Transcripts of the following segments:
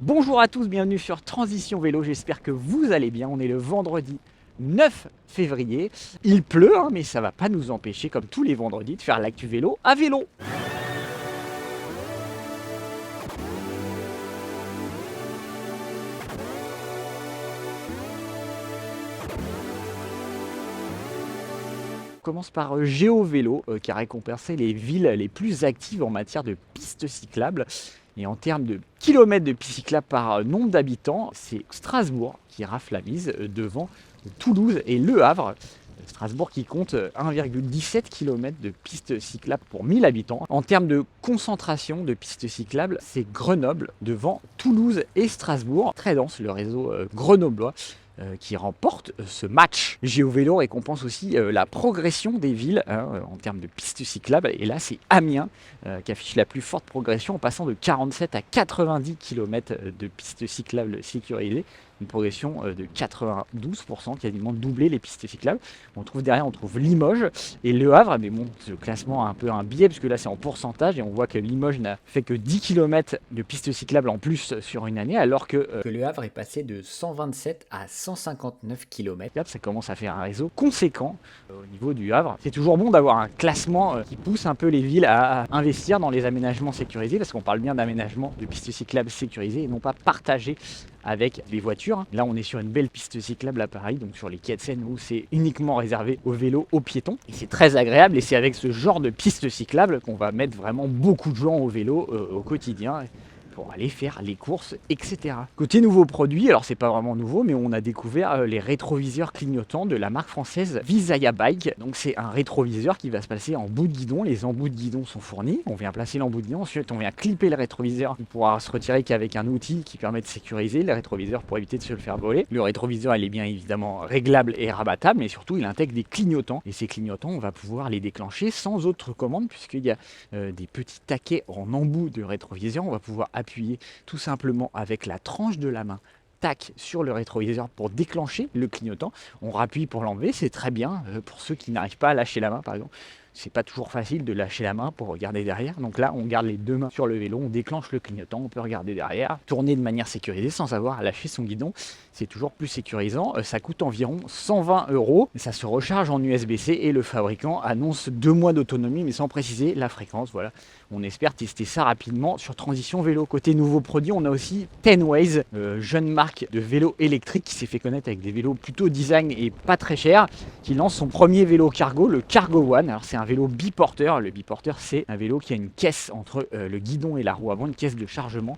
Bonjour à tous, bienvenue sur Transition Vélo, j'espère que vous allez bien. On est le vendredi 9 février. Il pleut, mais ça va pas nous empêcher, comme tous les vendredis, de faire l'actu vélo à vélo. On commence par GeoVélo qui a récompensé les villes les plus actives en matière de pistes cyclables. Et en termes de kilomètres de pistes cyclables par nombre d'habitants, c'est Strasbourg qui rafle la mise devant Toulouse et Le Havre. Strasbourg qui compte 1,17 km de pistes cyclables pour 1000 habitants. En termes de concentration de pistes cyclables, c'est Grenoble devant Toulouse et Strasbourg. Très dense le réseau grenoblois qui remporte ce match. GeoVélo récompense aussi la progression des villes en termes de pistes cyclables. Et là, c'est Amiens qui affiche la plus forte progression en passant de 47 à 90 km de pistes cyclables sécurisées. Une progression de 92%, quasiment doublé les pistes cyclables. On trouve Limoges et Le Havre, mais bon, ce classement a un peu un biais, parce que là c'est en pourcentage, et on voit que Limoges n'a fait que 10 km de pistes cyclables en plus sur une année, alors que Le Havre est passé de 127 à 159 km. Ça commence à faire un réseau conséquent au niveau du Havre. C'est toujours bon d'avoir un classement qui pousse un peu les villes à investir dans les aménagements sécurisés, parce qu'on parle bien d'aménagement de pistes cyclables sécurisées et non pas partagées avec les voitures. Là on est sur une belle piste cyclable à Paris, donc sur les quais de Seine où c'est uniquement réservé aux vélos, aux piétons. Et c'est très agréable, et c'est avec ce genre de piste cyclable qu'on va mettre vraiment beaucoup de gens au vélo au quotidien, pour aller faire les courses, etc. Côté nouveaux produits, alors c'est pas vraiment nouveau, mais on a découvert les rétroviseurs clignotants de la marque française Visaya Bike. Donc c'est un rétroviseur qui va se placer en bout de guidon. Les embouts de guidon sont fournis. On vient placer l'embout de guidon, ensuite on vient clipper le rétroviseur. Il pourra se retirer qu'avec un outil qui permet de sécuriser le rétroviseur pour éviter de se le faire voler. Le rétroviseur, il est bien évidemment réglable et rabattable, mais surtout il intègre des clignotants. Et ces clignotants, on va pouvoir les déclencher sans autre commande, puisqu'il y a des petits taquets en embout de rétroviseur. On va pouvoir appuyer tout simplement avec la tranche de la main, tac, sur le rétroviseur pour déclencher le clignotant. On rappuie pour l'enlever, c'est très bien pour ceux qui n'arrivent pas à lâcher la main, par exemple. C'est pas toujours facile de lâcher la main pour regarder derrière. Donc là, on garde les deux mains sur le vélo, on déclenche le clignotant, on peut regarder derrière, tourner de manière sécurisée sans avoir à lâcher son guidon. C'est toujours plus sécurisant. Ça coûte environ 120 €. Ça se recharge en USB-C et le fabricant annonce 2 mois d'autonomie, mais sans préciser la fréquence. Voilà. On espère tester ça rapidement sur Transition Vélo. Côté nouveaux produits, on a aussi Tenways, jeune marque de vélo électrique qui s'est fait connaître avec des vélos plutôt design et pas très chers, qui lance son premier vélo cargo, le Cargo One. Alors c'est un vélo biporteur. Le biporteur, c'est un vélo qui a une caisse entre le guidon et la roue avant, une caisse de chargement.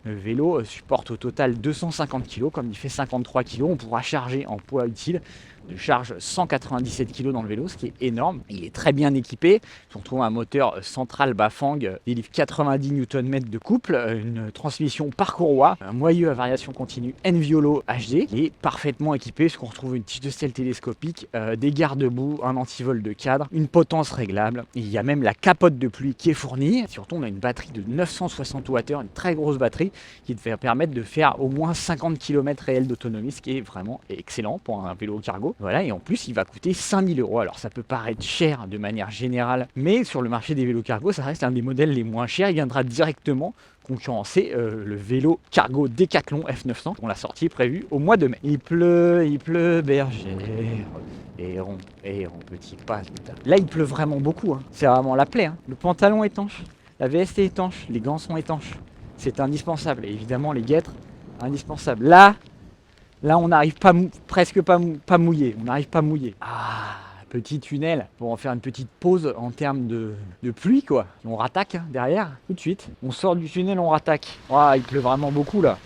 Le vélo supporte au total 250 kg, comme il fait 53 kg, on pourra charger en poids utile de charge 197 kg dans le vélo, ce qui est énorme. Il est très bien équipé, on retrouve un moteur central Bafang, délivre 90 Nm de couple, une transmission par courroie, un moyeu à variation continue Enviolo HD. Il est parfaitement équipé, parce qu'on retrouve une tige de selle télescopique, des garde-boue, un antivol de cadre, une potence réglable. Il y a même la capote de pluie qui est fournie. Surtout, on a une batterie de 960 Wh, une très grosse batterie qui devrait permettre de faire au moins 50 km réels d'autonomie, ce qui est vraiment excellent pour un vélo cargo. Voilà, et en plus il va coûter 5000 €. Alors ça peut paraître cher de manière générale, mais sur le marché des vélos cargo, ça reste un des modèles les moins chers. Il viendra directement concurrencer le vélo cargo Decathlon F900, dont la sortie est prévue au mois de mai. Il pleut, berger, et on petit pas. Là il pleut vraiment beaucoup, c'est vraiment la plaie. Le pantalon étanche, la veste est étanche, les gants sont étanches. C'est indispensable, et évidemment les guêtres, indispensables. Là on n'arrive pas presque pas mouillé, on n'arrive pas mouillé. Petit tunnel pour en faire une petite pause en termes de pluie, quoi. On rattaque derrière, tout de suite. On sort du tunnel, on rattaque. Il pleut vraiment beaucoup là.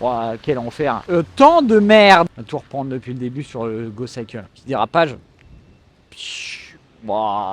Quel enfer. Tant de merde. On va tout reprendre depuis le début sur le Go Cycle. Petit dérapage.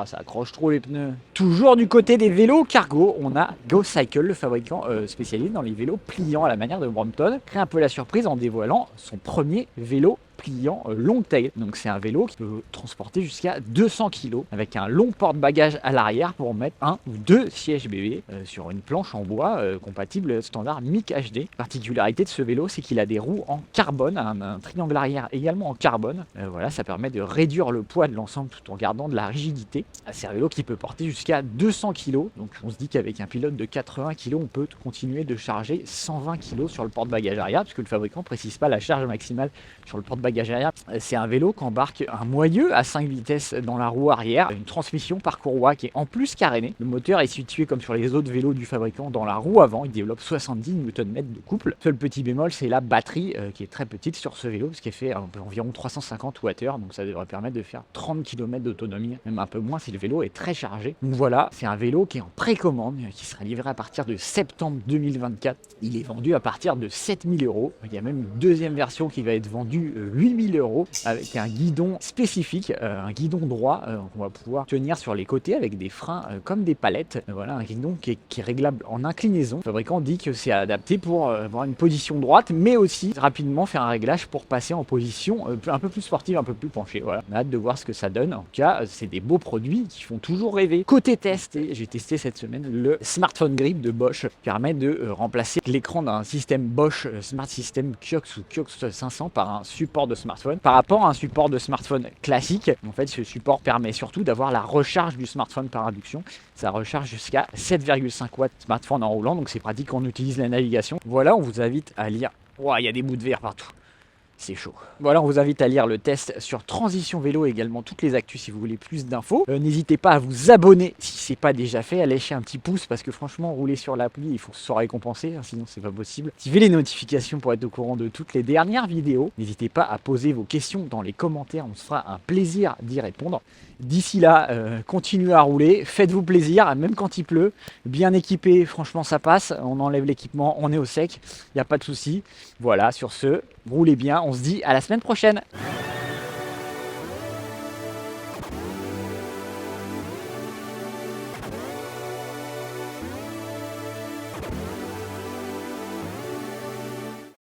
Ça accroche trop les pneus. Toujours du côté des vélos cargo, on a Go Cycle, le fabricant spécialisé dans les vélos pliants à la manière de Brompton, crée un peu la surprise en dévoilant son premier vélo pliant long tail. Donc c'est un vélo qui peut transporter jusqu'à 200 kg avec un long porte-bagages à l'arrière pour mettre un ou deux sièges bébés sur une planche en bois compatible standard MIC HD. La particularité de ce vélo, c'est qu'il a des roues en carbone, un triangle arrière également en carbone. Voilà, ça permet de réduire le poids de l'ensemble tout en gardant de la rigidité. C'est un vélo qui peut porter jusqu'à 200 kg. Donc on se dit qu'avec un pilote de 80 kg, on peut continuer de charger 120 kg sur le porte-bagages arrière, puisque le fabricant ne précise pas la charge maximale sur le porte-bagages arrière. C'est un vélo qui embarque un moyeu à 5 vitesses dans la roue arrière, une transmission par courroie qui est en plus carénée. Le moteur est situé comme sur les autres vélos du fabricant dans la roue avant. Il développe 70 Nm de couple. Seul petit bémol, c'est la batterie qui est très petite sur ce vélo, parce qu'elle fait environ 350 Wh, donc ça devrait permettre de faire 30 km d'autonomie, même un peu moins si le vélo est très chargé. Donc voilà, c'est un vélo qui est en précommande, qui sera livré à partir de septembre 2024. Il est vendu à partir de 7000 €. Il y a même une deuxième version qui va être vendue 8000 € avec un guidon spécifique, un guidon droit qu'on va pouvoir tenir sur les côtés avec des freins comme des palettes. Voilà, un guidon qui est réglable en inclinaison. Le fabricant dit que c'est adapté pour avoir une position droite, mais aussi rapidement faire un réglage pour passer en position un peu plus sportive, un peu plus penchée. Voilà, on a hâte de voir ce que ça donne. En tout cas, c'est des beaux produits qui font toujours rêver. Côté test, j'ai testé cette semaine le Smartphone Grip de Bosch, qui permet de remplacer l'écran d'un système Bosch Smart System Kiox ou Kiox 500 par un support de smartphone. Par rapport à un support de smartphone classique, en fait, ce support permet surtout d'avoir la recharge du smartphone par induction. Ça recharge jusqu'à 7,5 watts smartphone en roulant, donc c'est pratique quand on utilise la navigation. Voilà, on vous invite à lire. Ouah, il y a des bouts de verre partout. C'est chaud. Voilà, on vous invite à lire le test sur Transition Vélo et également toutes les actus si vous voulez plus d'infos. N'hésitez pas à vous abonner si ce n'est pas déjà fait, à lâcher un petit pouce parce que franchement, rouler sur l'appli, il faut que ce soit récompensé, hein, sinon c'est pas possible. Activez les notifications pour être au courant de toutes les dernières vidéos. N'hésitez pas à poser vos questions dans les commentaires, on se fera un plaisir d'y répondre. D'ici là, continuez à rouler, faites-vous plaisir, même quand il pleut, bien équipé, franchement ça passe, on enlève l'équipement, on est au sec, il n'y a pas de souci. Voilà, sur ce, roulez bien, on se dit à la semaine prochaine.